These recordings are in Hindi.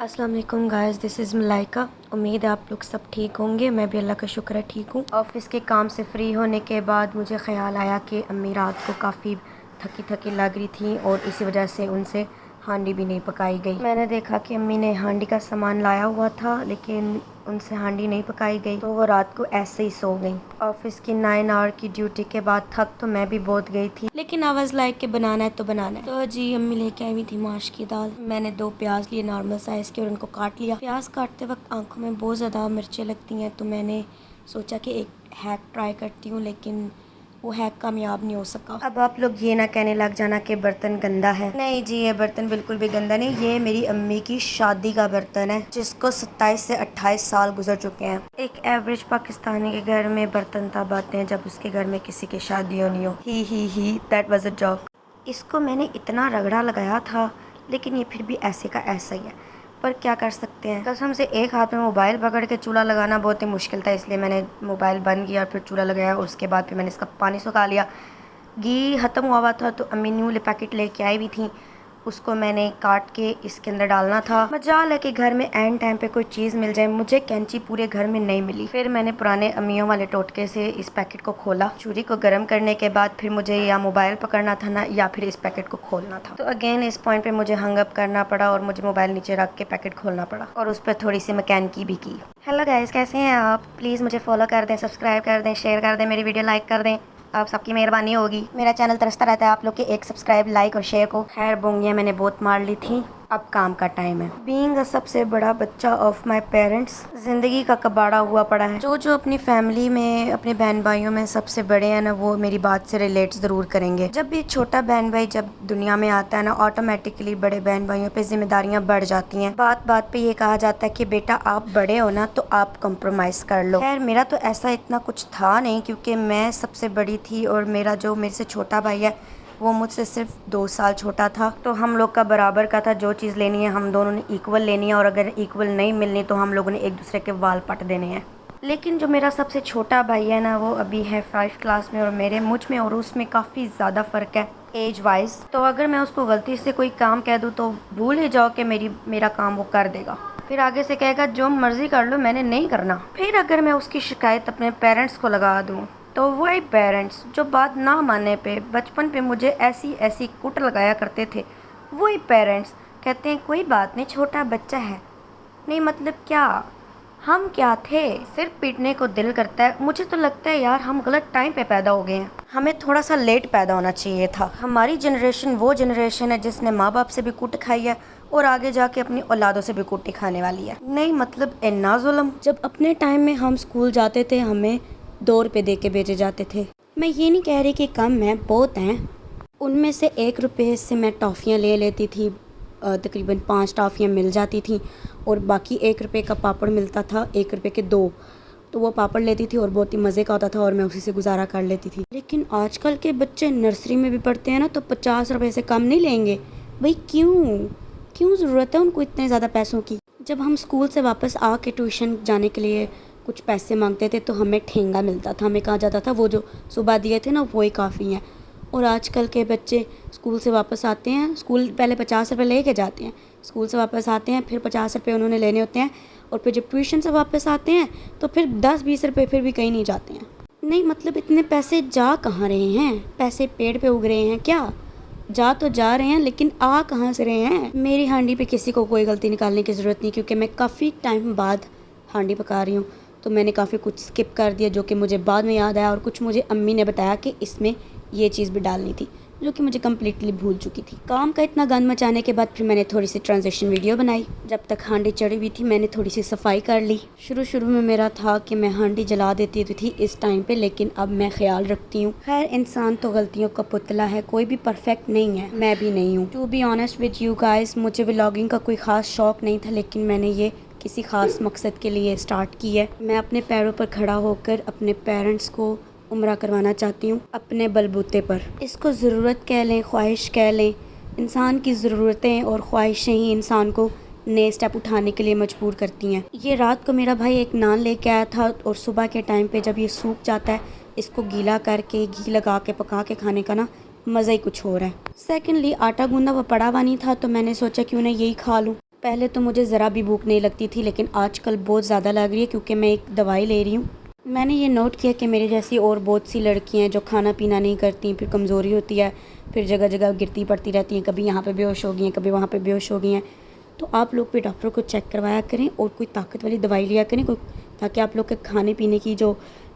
अस्सलाम वालेकुम गाइस, दिस इज़ मलाइका। उम्मीद है आप लोग सब ठीक होंगे। मैं भी अल्लाह का शुक्र है ठीक हूँ। ऑफ़िस के काम से फ्री होने के बाद मुझे ख़्याल आया कि अम्मी रात को काफ़ी थकी थकी लग रही थी और इसी वजह से उनसे हांडी भी नहीं पकाई गई। मैंने देखा कि अम्मी ने हांडी का सामान लाया हुआ था लेकिन उनसे हांडी नहीं पकाई गई, तो वो रात को ऐसे ही सो गई। ऑफिस की 9 आवर की ड्यूटी के बाद थक तो मैं भी बहुत गई थी, लेकिन आवाज़ लाइक के बनाना है तो बनाना है। तो जी अम्मी लेके आई हुई थी माश की दाल। मैंने 2 प्याज लिए नॉर्मल साइज़ के और उनको काट लिया। प्याज काटते वक्त आंखों में बहुत ज़्यादा मिर्चें लगती हैं, तो मैंने सोचा कि एक हैक ट्राई करती हूँ, लेकिन वो हैक कामयाब नहीं हो सका। अब आप लोग ये ना कहने लग जाना कि बर्तन गंदा है। नहीं जी, ये बर्तन बिल्कुल भी गंदा नहीं। ये मेरी अम्मी की शादी का बर्तन है जिसको 27 से 28 साल गुजर चुके हैं। एक एवरेज पाकिस्तानी के घर में बर्तन तब आते हैं जब उसके घर में किसी की शादी होनी हो। ही दैट वाज अ जोक। इसको मैंने इतना रगड़ा लगाया था लेकिन ये फिर भी ऐसे का ऐसा ही है, पर क्या कर सकते हैं। कसम से एक हाथ में मोबाइल पकड़ के चूल्हा लगाना बहुत ही मुश्किल था, इसलिए मैंने मोबाइल बंद किया, फिर चूल्हा लगाया। उसके बाद फिर मैंने इसका पानी सुखा लिया। घी ख़त्म हुआ था तो अम्मी न्यू पैकेट लेके आई हुई थी, उसको मैंने काट के इसके अंदर डालना था। मजाल है कि घर में एंड टाइम पे कोई चीज़ मिल जाए। मुझे कैंची पूरे घर में नहीं मिली। फिर मैंने पुराने अम्मियों वाले टोटके से इस पैकेट को खोला। चूरी को गर्म करने के बाद फिर मुझे या मोबाइल पकड़ना था ना, या फिर इस पैकेट को खोलना था। तो अगेन इस पॉइंट पे मुझे हंग अप करना पड़ा और मुझे मोबाइल नीचे रख के पैकेट खोलना पड़ा और उस पर थोड़ी सी मैकेनिकी भी की। हेलो गाइस, कैसे हैं आप? प्लीज़ मुझे फॉलो कर दें, सब्सक्राइब कर दें, शेयर कर दें, मेरी वीडियो लाइक कर दें। आप सबकी मेहरबानी होगी। मेरा चैनल तरसता रहता है आप लोग के एक सब्सक्राइब, लाइक और शेयर को। खैर बोंगियाँ मैंने बहुत मार ली थी, अब काम का टाइम है। बीइंग अ सबसे बड़ा बच्चा ऑफ माय पेरेंट्स, ज़िंदगी का कबाड़ा हुआ पड़ा है। जो अपनी फैमिली में, अपने बहन भाइयों में सबसे बड़े हैं ना, वो मेरी बात से रिलेट ज़रूर करेंगे। जब भी छोटा बहन भाई जब दुनिया में आता है ना, ऑटोमेटिकली बड़े बहन भाइयों पे जिम्मेदारियाँ बढ़ जाती हैं। बात बात पे ये कहा जाता है कि बेटा आप बड़े हो ना तो आप कंप्रोमाइज़ कर लो। खैर मेरा तो ऐसा इतना कुछ था नहीं, क्योंकि मैं सबसे बड़ी थी और मेरा जो मेरे से छोटा भाई है वो मुझसे सिर्फ 2 साल छोटा था। तो हम लोग का बराबर का था, जो चीज़ लेनी है हम दोनों ने इक्वल लेनी है और अगर इक्वल नहीं मिलनी तो हम लोगों ने एक दूसरे के वाल पट देने हैं। लेकिन जो मेरा सबसे छोटा भाई है ना, वो अभी है 5 क्लास में और मेरे मुझ में और उसमें काफ़ी ज़्यादा फ़र्क है एज वाइज। तो अगर मैं उसको गलती से कोई काम कह दूँ तो भूल ही जाओ कि मेरा काम वो कर देगा। फिर आगे से कहेगा जो मर्ज़ी कर लो, मैंने नहीं करना। फिर अगर मैं उसकी शिकायत अपने पेरेंट्स को लगा दूँ तो वही पेरेंट्स जो बात ना मानने पे बचपन पे मुझे ऐसी ऐसी कुट लगाया करते थे, वही पेरेंट्स कहते हैं कोई बात नहीं, छोटा बच्चा है। नहीं मतलब क्या, हम क्या थे? सिर्फ पीटने को दिल करता है। मुझे तो लगता है यार हम गलत टाइम पे पैदा हो गए हैं, हमें थोड़ा सा लेट पैदा होना चाहिए था। हमारी जनरेशन वो जनरेशन है जिसने माँ बाप से भी कुट खाई है और आगे जाके अपनी औलादों से भी कुटी खाने वाली है। नहीं मतलब इन्ना जुल्म। जब अपने टाइम में हम स्कूल जाते थे हमें 2 रुपये दे के भेजे जाते थे। मैं ये नहीं कह रही कि कम है, बहुत हैं। उनमें से 1 रुपये से मैं टॉफ़ियाँ ले लेती थी, तकरीबन 5 टॉफ़ियाँ मिल जाती थी और बाकी 1 रुपये का पापड़ मिलता था, 1 रुपये के 2। तो वो पापड़ लेती थी और बहुत ही मज़े का होता था और मैं उसी से गुजारा कर लेती थी। लेकिन आजकल के बच्चे नर्सरी में भी पढ़ते हैं ना तो 50 रुपये से कम नहीं लेंगे। भाई क्यों ज़रूरत है उनको इतने ज़्यादा पैसों की? जब हम स्कूल से वापस आके ट्यूशन जाने के लिए कुछ पैसे मांगते थे तो हमें ठेंगा मिलता था, हमें कहा जाता था वो जो सुबह दिए थे ना वही काफ़ी हैं। और आजकल के बच्चे स्कूल से वापस आते हैं, स्कूल पहले 50 रुपये ले के जाते हैं, स्कूल से वापस आते हैं फिर 50 रुपये उन्होंने लेने होते हैं और फिर जब ट्यूशन से वापस आते हैं तो फिर 10-20 रुपये फिर भी कहीं नहीं जाते हैं। नहीं मतलब इतने पैसे जा कहाँ रहे हैं? पैसे पेड़ पे उग रहे हैं क्या? जा तो जा रहे हैं लेकिन आ कहाँ से रहे हैं? मेरी हांडी पे किसी को कोई गलती निकालने की ज़रूरत नहीं, क्योंकि मैं काफ़ी टाइम बाद हांडी पका रही हूँ तो मैंने काफ़ी कुछ स्किप कर दिया जो कि मुझे बाद में याद आया और कुछ मुझे अम्मी ने बताया कि इसमें ये चीज़ भी डालनी थी जो कि मुझे कम्प्लीटली भूल चुकी थी। काम का इतना गंद मचाने के बाद फिर मैंने थोड़ी सी ट्रांजिशन वीडियो बनाई। जब तक हांडी चढ़ी हुई थी मैंने थोड़ी सी सफाई कर ली। शुरू में मेरा था कि मैं हांडी जला देती थी इस टाइम पे, लेकिन अब मैं ख्याल रखती हूँ। खैर इंसान तो गलतियों का पुतला है, कोई भी परफेक्ट नहीं है, मैं भी नहीं हूँ। To be honest with you guys, मुझे व्लॉगिंग का कोई ख़ास शौक़ नहीं था, लेकिन मैंने ये किसी ख़ास मकसद के लिए स्टार्ट की है। मैं अपने पैरों पर खड़ा होकर अपने पेरेंट्स को उम्रा करवाना चाहती हूँ अपने बलबूते पर। इसको ज़रूरत कह लें, ख्वाहिश कह लें, इंसान की ज़रूरतें और ख्वाहिशें ही इंसान को नए स्टेप उठाने के लिए मजबूर करती हैं। ये रात को मेरा भाई एक नान लेके आया था और सुबह के टाइम पे जब ये सूख जाता है इसको गीला करके घी लगा के पका के खाने का ना मज़ा ही कुछ और है। सेकेंडली आटा गूंदा हुआ पड़ा हुआ नहीं था तो मैंने सोचा क्यों ना यही खा लूँ। पहले तो मुझे ज़रा भी भूख नहीं लगती थी, लेकिन आजकल बहुत ज़्यादा लग रही है क्योंकि मैं एक दवाई ले रही हूँ। मैंने ये नोट किया कि मेरी जैसी और बहुत सी लड़कियाँ हैं जो खाना पीना नहीं करती, फिर कमज़ोरी होती है, फिर जगह जगह गिरती पड़ती रहती हैं, कभी यहाँ पे बेहोश हो गई हैं, कभी वहाँ पे बेहोश हो गई हैं। तो आप लोग भी डॉक्टर को चेक करवाया करें और कोई ताकत वाली दवाई लिया करें, कोई, ताकि आप लोग के खाने पीने की जो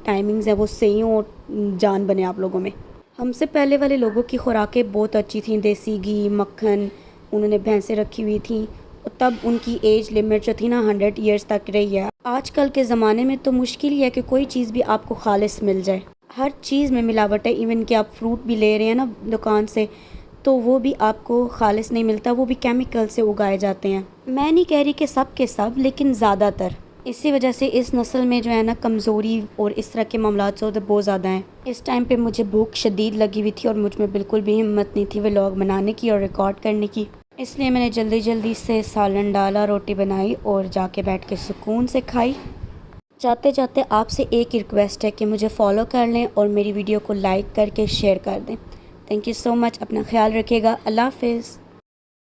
टाइमिंग्स हैं वो सही हों और जान बने आप लोगों में। हमसे पहले वाले लोगों की खुराकें बहुत अच्छी थी, देसी घी, मक्खन, उन्होंने भैंसें रखी हुई थी, तब उनकी एज लिमिट जो थी ना 100 ईयर्स तक रही है। आजकल के ज़माने में तो मुश्किल ही है कि कोई चीज़ भी आपको खालिस मिल जाए। हर चीज़ में मिलावट है। इवन कि आप फ्रूट भी ले रहे हैं ना दुकान से, तो वो भी आपको खालिस नहीं मिलता, वो भी केमिकल से उगाए जाते हैं। मैं नहीं कह रही कि सब के सब, लेकिन ज़्यादातर। इसी वजह से इस नस्ल में जो है ना कमज़ोरी और इस तरह के मामलात तो बहुत ज़्यादा हैं। इस टाइम पे मुझे भूख शदीद लगी हुई थी और मुझ में बिल्कुल भी हिम्मत नहीं थी व्लॉग बनाने की और रिकॉर्ड करने की, इसलिए मैंने जल्दी जल्दी से सालन डाला, रोटी बनाई और जाके बैठ के सुकून से खाई। जाते जाते आपसे एक रिक्वेस्ट है कि मुझे फॉलो कर लें और मेरी वीडियो को लाइक करके शेयर कर दें। Thank you so much. अपना ख्याल रखिएगा। अल्लाह हाफ़िज़।